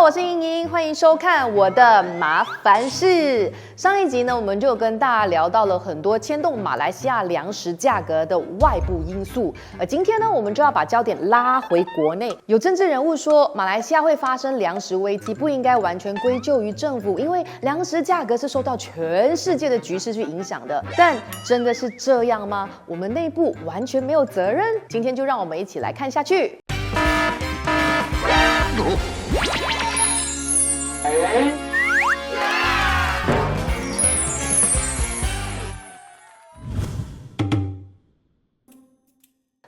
我是莹莹，欢迎收看我的麻烦事。上一集呢，我们就跟大家聊到了很多牵动马来西亚粮食价格的外部因素，而今天呢，我们就要把焦点拉回国内。有政治人物说，马来西亚会发生粮食危机，不应该完全归咎于政府，因为粮食价格是受到全世界的局势去影响的。但真的是这样吗？我们内部完全没有责任？今天就让我们一起来看下去。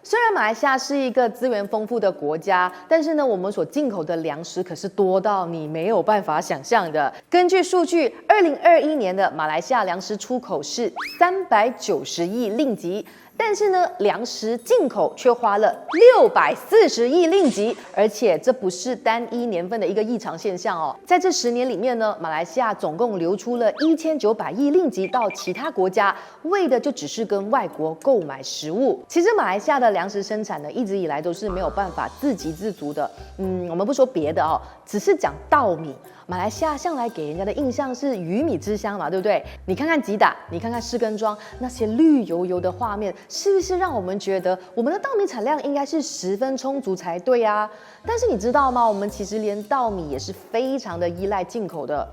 虽然马来西亚是一个资源丰富的国家，但是呢，我们所进口的粮食可是多到你没有办法想象的。根据数据，2021年的马来西亚粮食出口是390亿令吉。但是呢，粮食进口却花了640亿令吉，而且这不是单一年份的一个异常现象哦。在这10年里面呢，马来西亚总共流出了1900亿令吉到其他国家，为的就只是跟外国购买食物。其实马来西亚的粮食生产呢，一直以来都是没有办法自给自足的。我们不说别的哦，只是讲稻米。马来西亚向来给人家的印象是鱼米之乡嘛，对不对？你看看吉打，你看看士根庄，那些绿油油的画面，是不是让我们觉得我们的稻米产量应该是十分充足才对啊？但是你知道吗？我们其实连稻米也是非常的依赖进口的。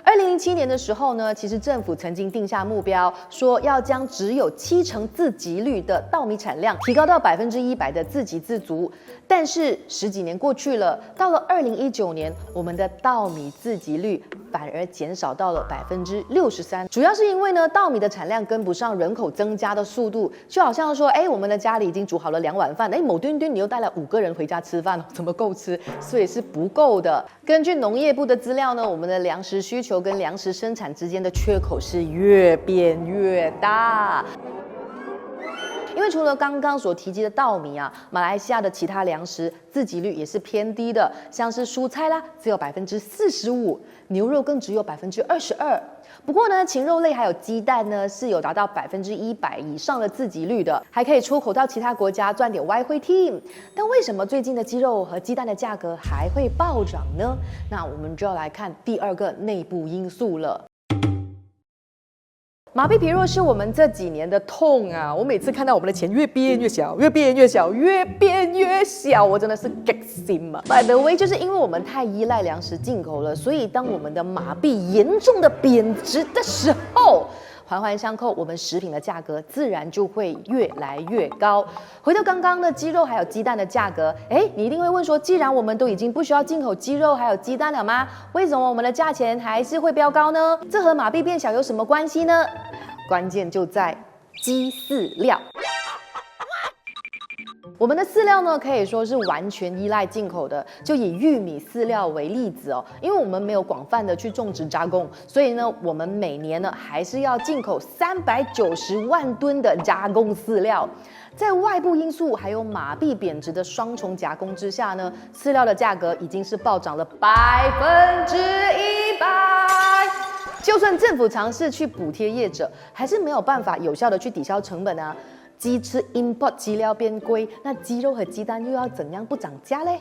2007年的时候呢，其实政府曾经定下目标，说要将只有70%自给率的稻米产量提高到100%的自给自足。但是10几年过去了，到了2019年，我们的稻米自给率反而减少到了63%。主要是因为呢，稻米的产量跟不上人口增加的速度，就好像说，我们的家里已经煮好了2碗饭，某吨你又带了5个人回家吃饭，怎么够吃？所以是不够的。根据农业部的资料呢，我们的粮食需求跟粮食生产之间的缺口是越变越大。因为除了刚刚所提及的稻米啊，马来西亚的其他粮食自给率也是偏低的，像是蔬菜啦，只有45%，牛肉更只有22%。不过呢，禽肉类还有鸡蛋呢，是有达到100%以上的自给率的，还可以出口到其他国家赚点外汇 team。但为什么最近的鸡肉和鸡蛋的价格还会暴涨呢？那我们就要来看第二个内部因素了。马币疲弱是我们这几年的痛啊！我每次看到我们的钱越变越小，越变越小，越变越小，我真的是激心嘛。By the way， 就是因为我们太依赖粮食进口了，所以当我们的马币严重的贬值的时候，环环相扣，我们食品的价格自然就会越来越高。回到刚刚的鸡肉还有鸡蛋的价格，你一定会问说，既然我们都已经不需要进口鸡肉还有鸡蛋了吗？为什么我们的价钱还是会飙高呢？这和马币变小有什么关系呢？关键就在鸡饲料。我们的饲料呢，可以说是完全依赖进口的。就以玉米饲料为例子哦，因为我们没有广泛的去种植加工，所以呢，我们每年呢还是要进口390万吨的加工饲料。在外部因素还有马币贬值的双重夹攻之下呢，饲料的价格已经是暴涨了100%。就算政府尝试去补贴业者，还是没有办法有效的去抵消成本啊。鸡翅 import 鸡料变贵，那鸡肉和鸡蛋又要怎样不涨价嘞？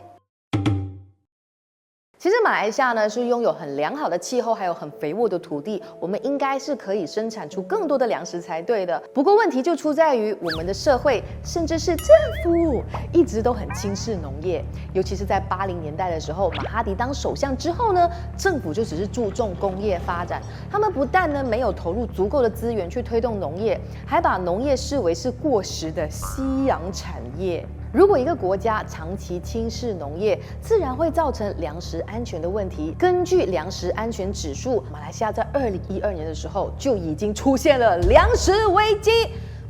其实马来西亚呢是拥有很良好的气候，还有很肥沃的土地，我们应该是可以生产出更多的粮食才对的。不过问题就出在于我们的社会，甚至是政府一直都很轻视农业，尤其是在80年代的时候，马哈迪当首相之后呢，政府就只是注重工业发展，他们不但呢没有投入足够的资源去推动农业，还把农业视为是过时的夕阳产业。如果一个国家长期轻视农业，自然会造成粮食安全的问题。根据粮食安全指数，马来西亚在2012年的时候就已经出现了粮食危机。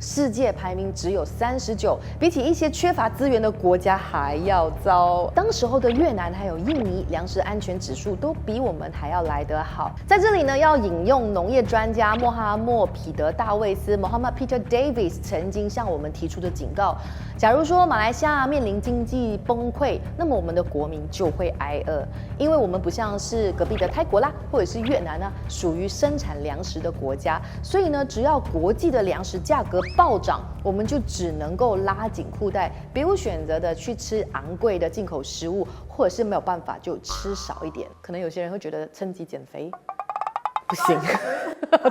世界排名只有39，比起一些缺乏资源的国家还要糟。当时候的越南还有印尼粮食安全指数都比我们还要来得好。在这里呢，要引用农业专家穆哈默彼得大卫斯 （Muhammad Peter Davis） 曾经向我们提出的警告：假如说马来西亚面临经济崩溃，那么我们的国民就会挨饿，因为我们不像是隔壁的泰国啦，或者是越南啊，属于生产粮食的国家，所以呢，只要国际的粮食价格暴涨，我们就只能够拉紧裤带，别无选择的去吃昂贵的进口食物，或者是没有办法就吃少一点。可能有些人会觉得趁机减肥，不行，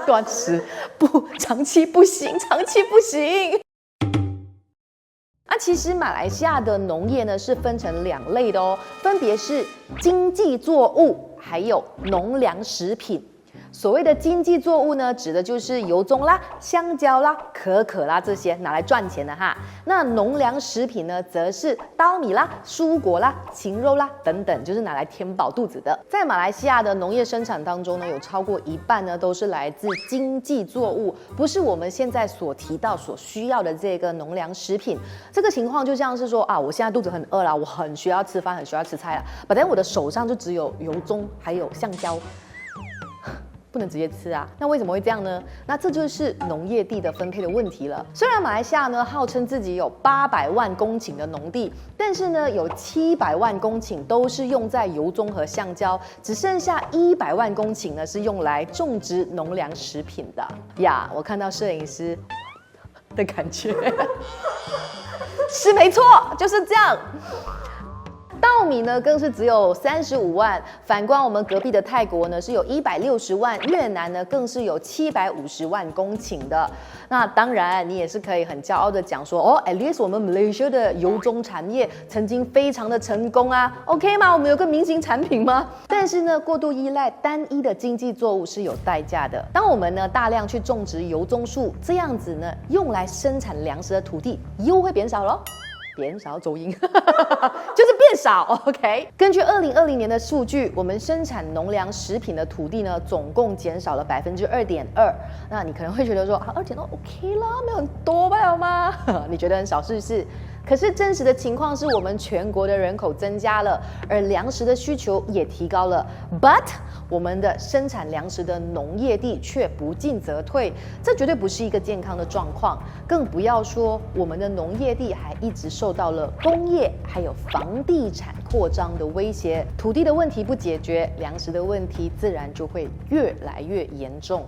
断食不，长期不行，长期不行。其实马来西亚的农业呢是分成2类的哦，分别是经济作物还有农粮食品。所谓的经济作物呢，指的就是油棕啦、香蕉啦、可可啦这些拿来赚钱的哈。那农粮食品呢，则是稻米啦、蔬果啦、禽肉啦等等，就是拿来填饱肚子的。在马来西亚的农业生产当中呢，有超过1半呢都是来自经济作物，不是我们现在所提到所需要的这个农粮食品。这个情况就像是说啊，我现在肚子很饿啦，我很需要吃饭，很需要吃菜啦，本来我的手上就只有油棕还有橡胶。不能直接吃啊，那为什么会这样呢？那这就是农业地的分配的问题了。虽然马来西亚呢号称自己有800万公顷的农地，但是呢有700万公顷都是用在油棕和橡胶，只剩下100万公顷呢是用来种植农粮食品的呀。我看到摄影师的感觉是没错，就是这样。稻米呢更是只有35万，反观我们隔壁的泰国呢是有160万，越南呢更是有750万公顷的。那当然，你也是可以很骄傲的讲说，哦 ，at least 我们 Malaysia 的油棕产业曾经非常的成功啊 ，OK 吗？我们有个明星产品吗？但是呢，过度依赖单一的经济作物是有代价的。当我们呢大量去种植油棕树，这样子呢用来生产粮食的土地又会变少咯。减少走音，就是变少。OK， 根据2020年的数据，我们生产农粮食品的土地呢，总共减少了2.2%。那你可能会觉得说啊，2.2 OK 啦，没有很多吧吗？你觉得很少是不是？可是真实的情况是我们全国的人口增加了，而粮食的需求也提高了。But 我们的生产粮食的农业地却不进则退，这绝对不是一个健康的状况。更不要说我们的农业地还一直受到了工业还有房地产扩张的威胁。土地的问题不解决，粮食的问题自然就会越来越严重。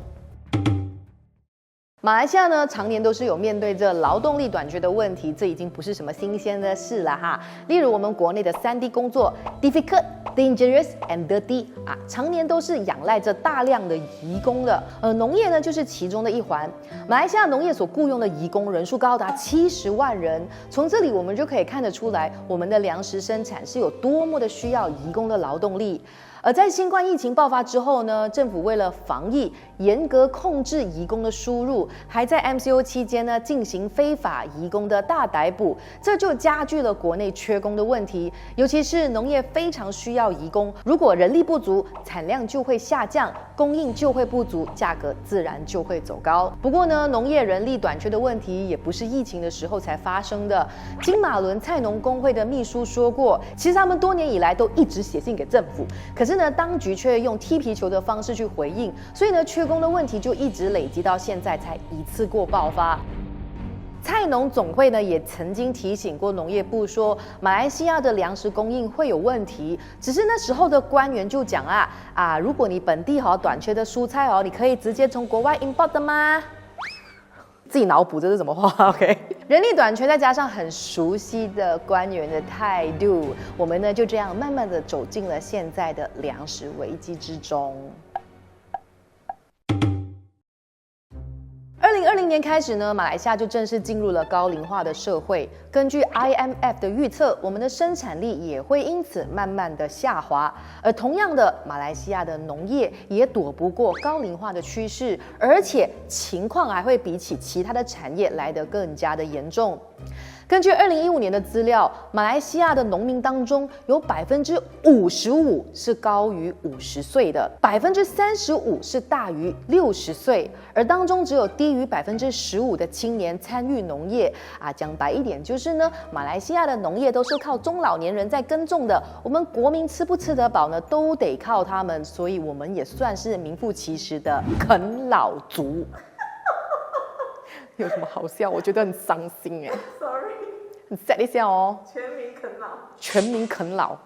马来西亚呢，常年都是有面对着劳动力短缺的问题，这已经不是什么新鲜的事了哈。例如我们国内的3D 工作 ，difficult、dangerous and dirty 啊，常年都是仰赖着大量的移工的，而农业呢就是其中的一环。马来西亚农业所雇佣的移工人数高达70万人，从这里我们就可以看得出来，我们的粮食生产是有多么的需要移工的劳动力。而在新冠疫情爆发之后呢，政府为了防疫，严格控制移工的输入，还在 MCO 期间呢进行非法移工的大逮捕，这就加剧了国内缺工的问题。尤其是农业非常需要移工，如果人力不足，产量就会下降，供应就会不足，价格自然就会走高。不过呢，农业人力短缺的问题也不是疫情的时候才发生的。金马伦菜农工会的秘书说过，其实他们多年以来都一直写信给政府，可是呢，当局却用踢皮球的方式去回应，所以呢，缺工的问题就一直累积到现在才一次过爆发。菜农总会呢也曾经提醒过农业部说，马来西亚的粮食供应会有问题，只是那时候的官员就讲如果你本地短缺的蔬菜你可以直接从国外 import 的吗？自己脑补这是什么话 ？OK， 人力短缺再加上很熟悉的官员的态度，我们呢就这样慢慢的走进了现在的粮食危机之中。2020年开始呢，马来西亚就正式进入了高龄化的社会。根据 IMF 的预测，我们的生产力也会因此慢慢的下滑。而同样的，马来西亚的农业也躲不过高龄化的趋势，而且情况还会比起其他的产业来得更加的严重。根据2015年的资料，马来西亚的农民当中有55%是高于50岁的，35%是大于60岁，而当中只有低于15%的青年参与农业讲白一点就是呢，马来西亚的农业都是靠中老年人在耕种的，我们国民吃不吃得饱呢，都得靠他们，所以我们也算是名副其实的啃老族。有什么好笑？我觉得很伤心Sorry， 很 sad 一下哦。全民啃老，全民啃老。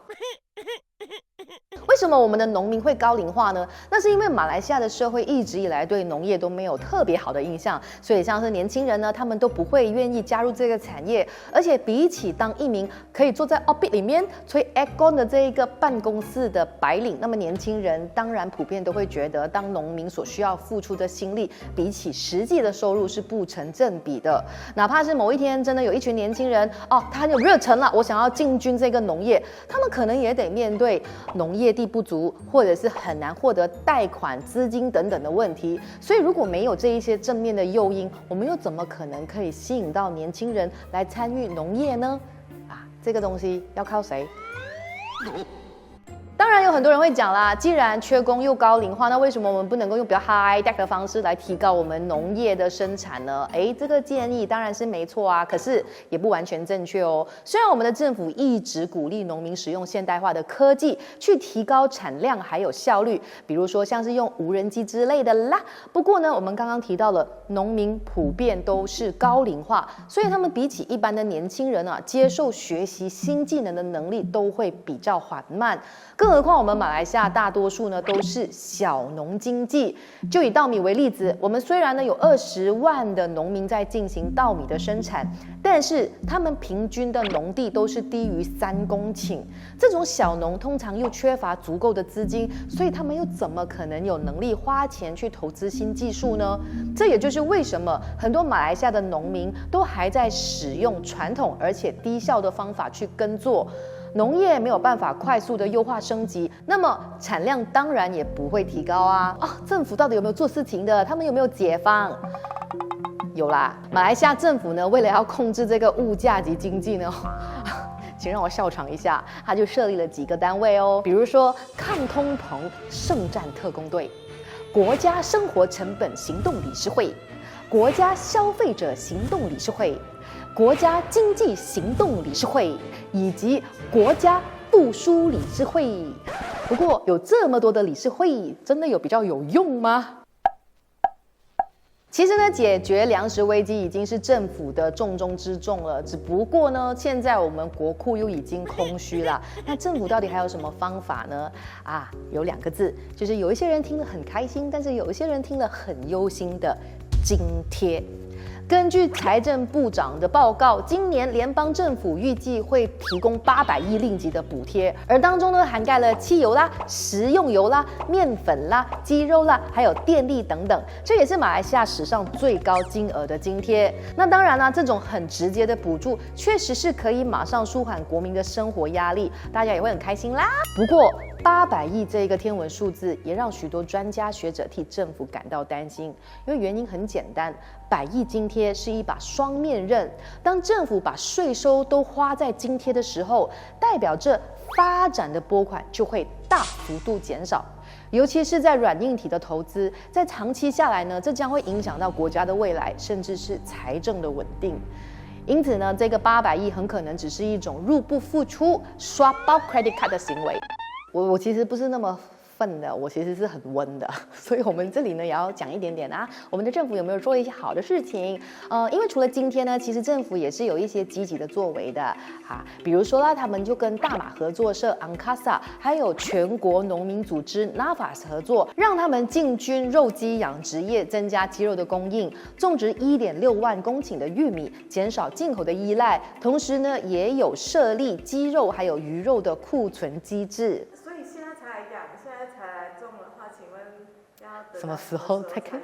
为什么我们的农民会高龄化呢？那是因为马来西亚的社会一直以来对农业都没有特别好的印象，所以像是年轻人呢，他们都不会愿意加入这个产业。而且比起当一名可以坐在 office 里面吹 aircon 的这一个办公室的白领，那么年轻人当然普遍都会觉得，当农民所需要付出的心力，比起实际的收入是不成正比的。哪怕是某一天真的有一群年轻人他很有热忱了，我想要进军这个农业，他们可能也得面对农业地不足，或者是很难获得贷款、资金等等的问题。所以如果没有这一些正面的诱因，我们又怎么可能可以吸引到年轻人来参与农业呢？这个东西要靠谁？当然有很多人会讲啦，既然缺工又高龄化，那为什么我们不能够用比较 high tech 的方式来提高我们农业的生产呢？这个建议当然是没错啊，可是也不完全正确哦。虽然我们的政府一直鼓励农民使用现代化的科技去提高产量还有效率，比如说像是用无人机之类的啦。不过呢，我们刚刚提到了农民普遍都是高龄化，所以他们比起一般的年轻人接受学习新技能的能力都会比较缓慢。更何况我们马来西亚大多数呢都是小农经济，就以稻米为例子，我们虽然呢有20万的农民在进行稻米的生产，但是他们平均的农地都是低于3公顷。这种小农通常又缺乏足够的资金，所以他们又怎么可能有能力花钱去投资新技术呢？这也就是为什么很多马来西亚的农民都还在使用传统而且低效的方法去耕作。农业没有办法快速的优化升级，那么产量当然也不会提高啊！政府到底有没有做事情的？他们有没有解放？有啦，马来西亚政府呢，为了要控制这个物价及经济呢，请让我笑场一下，他就设立了几个单位哦，比如说抗通膨圣战特工队、国家生活成本行动理事会、国家消费者行动理事会、国家经济行动理事会以及国家复苏理事会。不过有这么多的理事会，真的有比较有用吗？其实呢，解决粮食危机已经是政府的重中之重了。只不过呢，现在我们国库又已经空虚了。那政府到底还有什么方法呢？有2个字，就是有一些人听了很开心，但是有一些人听了很忧心的津贴。根据财政部长的报告，今年联邦政府预计会提供800亿令吉的补贴，而当中呢涵盖了汽油啦、食用油啦、面粉啦、鸡肉啦，还有电力等等，这也是马来西亚史上最高金额的津贴。那当然啦，这种很直接的补助，确实是可以马上舒缓国民的生活压力，大家也会很开心啦。不过800亿这一个天文数字，也让许多专家学者替政府感到担心，因为原因很简单，100亿津贴是一把双面刃。当政府把税收都花在津贴的时候，代表着发展的拨款就会大幅度减少。尤其是在软硬体的投资，在长期下来呢，这将会影响到国家的未来，甚至是财政的稳定。因此呢，这个800亿很可能只是一种入不敷出、刷爆 credit card 的行为。我其实不是那么愤的，我其实是很温的，所以我们这里呢也要讲一点点啊，我们的政府有没有做一些好的事情？因为除了今天呢，其实政府也是有一些积极的作为的比如说啦，他们就跟大马合作社 Angkasa 还有全国农民组织 Nafas 合作，让他们进军肉鸡养殖业，增加鸡肉的供应，种植1.6万公顷的玉米，减少进口的依赖，同时呢也有设立鸡肉还有鱼肉的库存机制。什么时候才可以？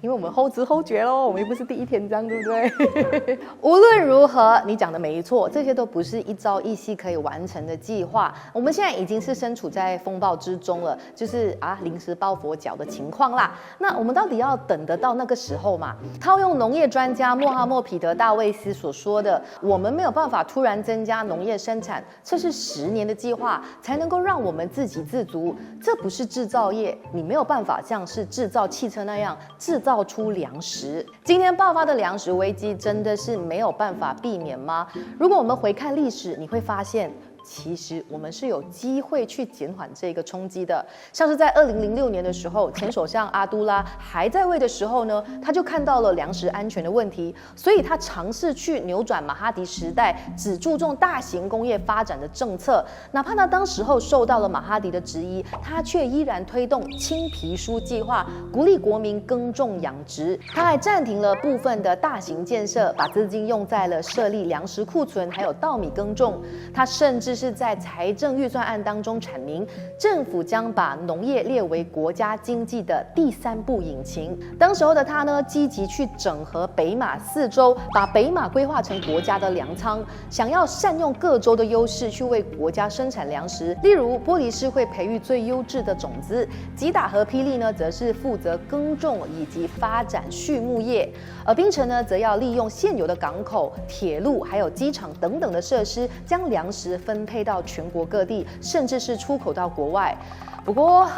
因为我们后知后觉咯，我们又不是第一天这样，对不对？无论如何，你讲的没错，这些都不是一朝一夕可以完成的计划。我们现在已经是身处在风暴之中了，就是临时抱佛脚的情况啦。那我们到底要等得到那个时候吗？套用农业专家穆哈默彼得·大卫斯所说的，我们没有办法突然增加农业生产，这是10年的计划才能够让我们自给自足。这不是制造业，你没有办法像是制造汽车那样制造出粮食。今天爆发的粮食危机真的是没有办法避免吗？如果我们回看历史，你会发现其实我们是有机会去减缓这个冲击的。像是在2006年的时候，前首相阿都拉还在位的时候呢，他就看到了粮食安全的问题，所以他尝试去扭转马哈迪时代只注重大型工业发展的政策。哪怕他当时候受到了马哈迪的质疑，他却依然推动青皮书计划，鼓励国民耕种养殖。他还暂停了部分的大型建设，把资金用在了设立粮食库存，还有稻米耕种。他甚至是在财政预算案当中阐明，政府将把农业列为国家经济的第3步引擎。当时候的他呢，积极去整合北马4州，把北马规划成国家的粮仓，想要善用各州的优势去为国家生产粮食。例如，波黎市会培育最优质的种子，吉打和霹雳呢，则是负责耕种以及发展畜牧业，而槟城呢，则要利用现有的港口、铁路还有机场等等的设施，将粮食分配到全国各地，甚至是出口到国外。不过，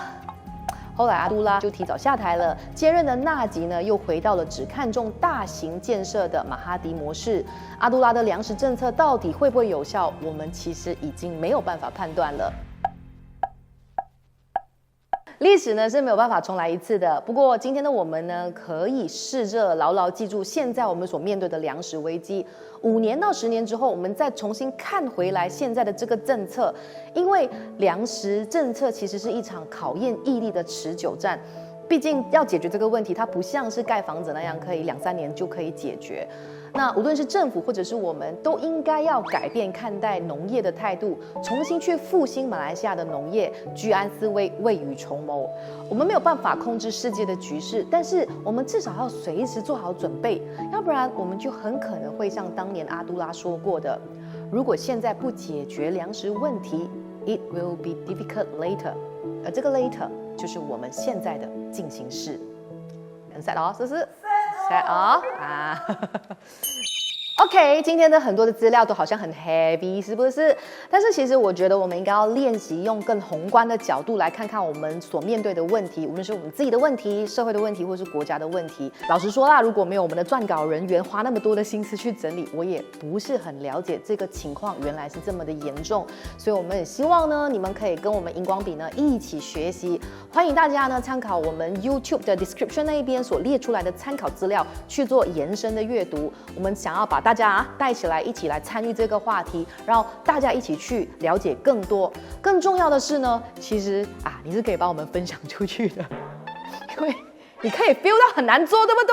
后来阿都拉就提早下台了，接任的纳吉呢，又回到了只看重大型建设的马哈迪模式。阿都拉的粮食政策到底会不会有效，我们其实已经没有办法判断了。历史呢是没有办法重来一次的，不过今天的我们呢，可以试着牢牢记住现在我们所面对的粮食危机。5年到10年之后，我们再重新看回来现在的这个政策，因为粮食政策其实是一场考验毅力的持久战。毕竟要解决这个问题，它不像是盖房子那样可以2-3年就可以解决。那无论是政府或者是我们，都应该要改变看待农业的态度，重新去复兴马来西亚的农业，居安思危，未雨绸缪。我们没有办法控制世界的局势，但是我们至少要随时做好准备，要不然我们就很可能会像当年阿都拉说过的，如果现在不解决粮食问题 ，it will be difficult later。而这个 later 就是我们现在的进行式。set off 是不是 ？set off 啊。OK， 今天的很多的资料都好像很 heavy， 是不是？但是其实我觉得我们应该要练习用更宏观的角度来看看我们所面对的问题，无论是我们自己的问题、社会的问题，或是国家的问题。老实说啦，如果没有我们的撰稿人员花那么多的心思去整理，我也不是很了解这个情况原来是这么的严重。所以我们也希望呢，你们可以跟我们荧光笔呢一起学习。欢迎大家呢参考我们 YouTube 的 description 那一边所列出来的参考资料去做延伸的阅读。我们想要把大家带起来，一起来参与这个话题，让大家一起去了解更多。更重要的是呢，其实你是可以帮我们分享出去的，因为你可以 feel 到很难做，对不对？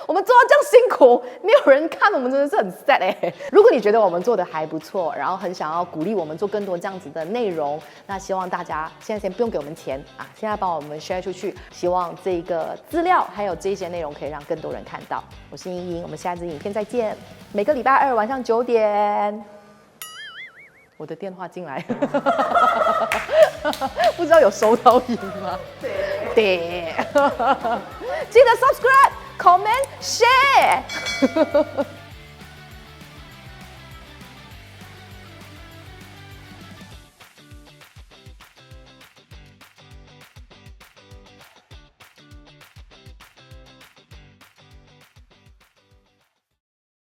我们做到这样辛苦，没有人看，我们真的是很 sad 欸。如果你觉得我们做的还不错，然后很想要鼓励我们做更多这样子的内容，那希望大家现在先不用给我们钱现在帮我们 share 出去。希望这个资料还有这些内容可以让更多人看到。我是莹莹，我们下支影片再见。每个礼拜2晚上9点，我的电话进来，不知道有收到音吗？对，记得 subscribe、comment、share。